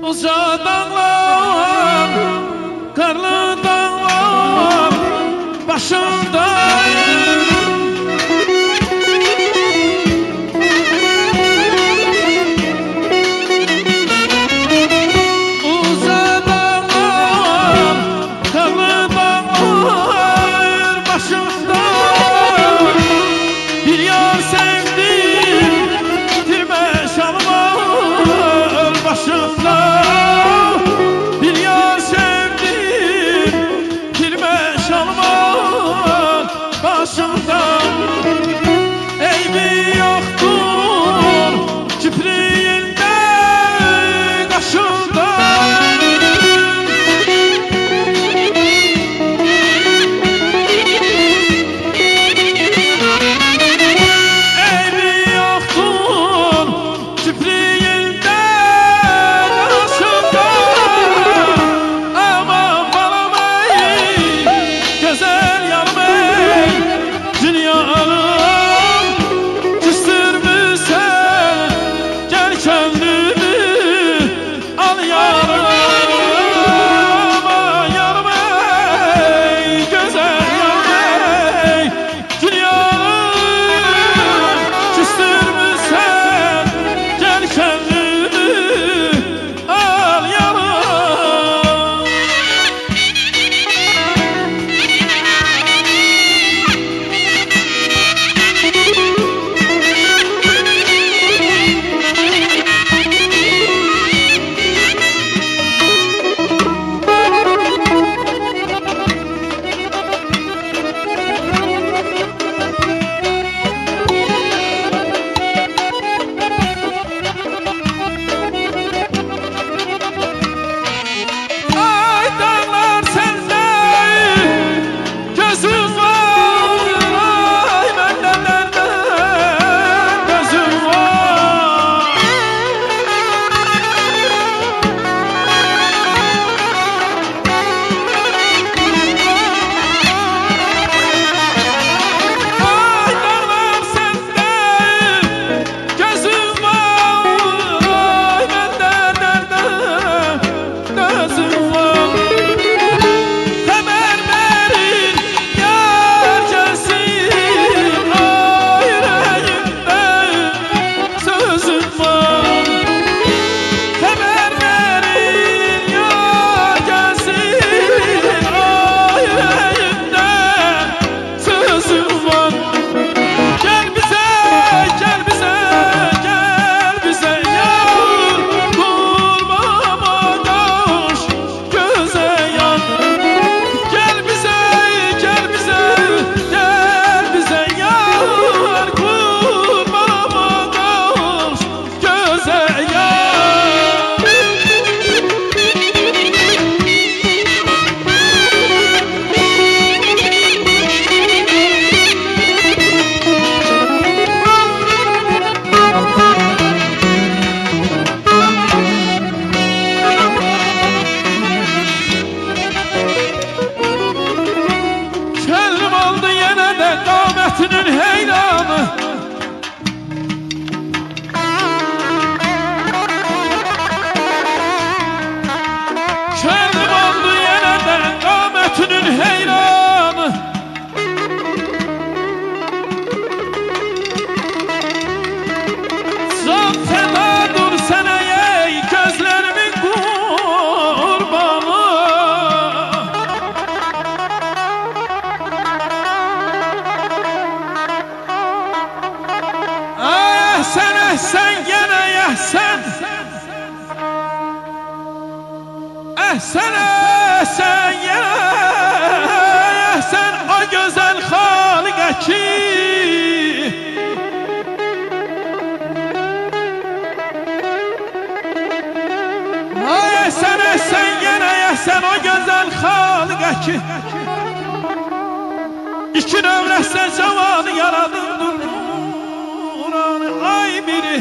Uca dağlar, karlı dağlar başımda. Uca dağlar, karlı dağlar başımda. Bir yar sevdim, bitirme şalvar başımda. Bir yar sevdim, bitirme şalvar başımda. Eybi yoktur kipriğinde, kaşımda. Qametinin heyranı. Şerlim oldu yeniden qametinin heyranı. Can fena dur sənə ey gözlərimin qurbanı. Sen gene yəhsən, sen gene yəhsən o gözəl xaliqə ki. Sen gene yəhsən o gözəl xaliqə ki. İki növrəsə cavanı yaradım duranı ay biri.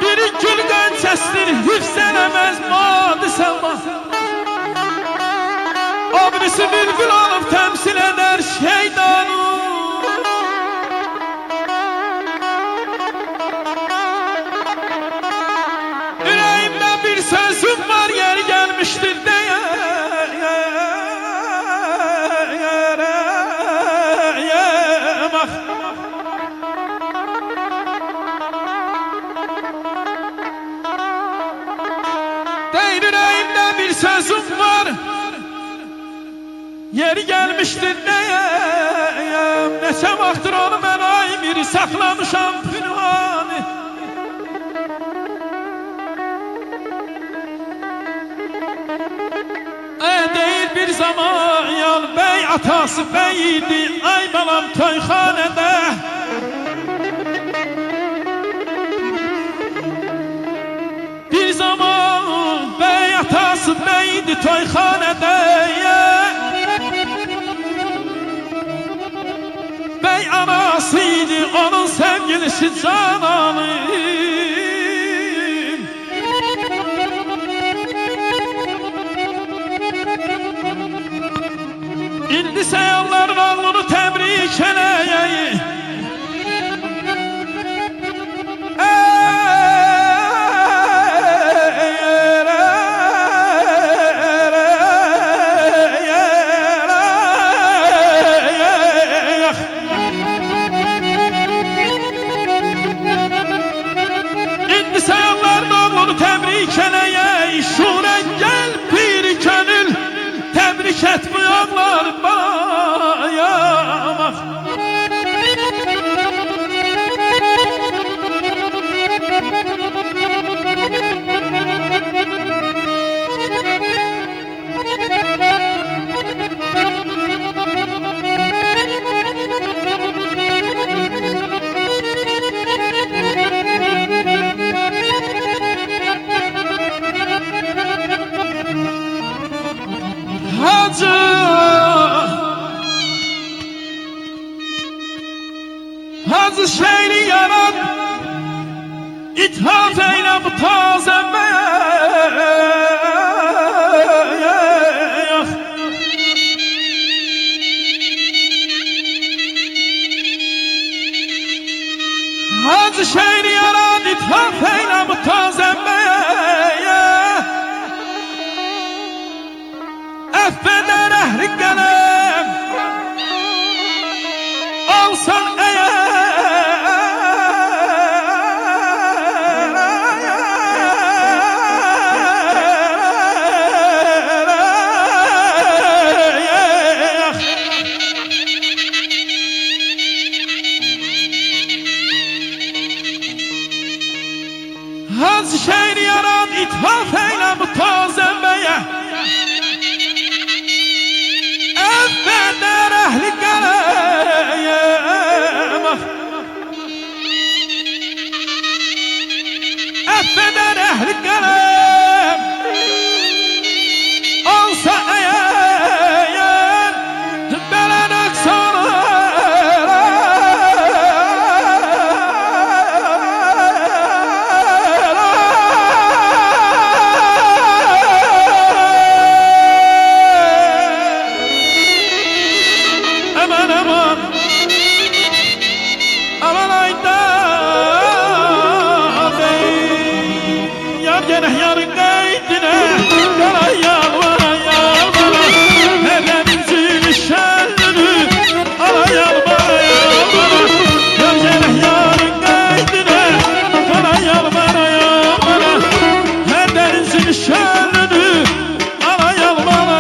Bir gül qançəsidir, hifz eləməz madı Selma. O birisi bülbül olub təmsil edər şeydanı. Ürəyimdə bir sözüm var, yeri gəlmişdir deyərəm ax. Deyir ürəyimdə bir sözüm var, yeri gəlmişdir deyəm. Neçə vaxtdır onu mən aymiri saxlamışam pünhanı. Deyir bir zaman yal bəy atası bəy idi, ay balam toyxanədə. Bir zaman bəy atası bəy idi toyxanədə. Bəy anası idi, onun sevgilisi Cananı. İndi səyanların alnını təbrik eləyəyi. İndi səyanların alnını təbrik eləyəyi. Şurə gəl bir könül, təbrik etmiyorlar bayamak. Hacı Hacı şehri yarat, ithaf eyle bu taze beyah. Hacı şehri yarat, ithaf eyle bu taze beyah. Affeder ehli kalem, olsan Hacı şehri yarat, ithaf eyle bu taze beyah. Affeder ehli kalem, affeder ehli kalem, olsa eğer belenek aman aman, aman ayda bey, yar gene yarın gaydine, kara yalvara yalvara, hemen zil şerlünü, ala yalvara yalvara, yar gene yarın gaydine, kara yalvara yalvara, hemen zil şerlünü, ala yalvara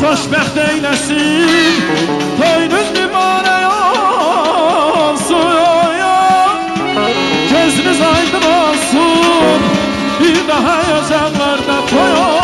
xoşbəxt eyləsin. Toyunuz mübarək olsun, gözünüz aydın olsun. Bir daha yazanlarda toy olsun.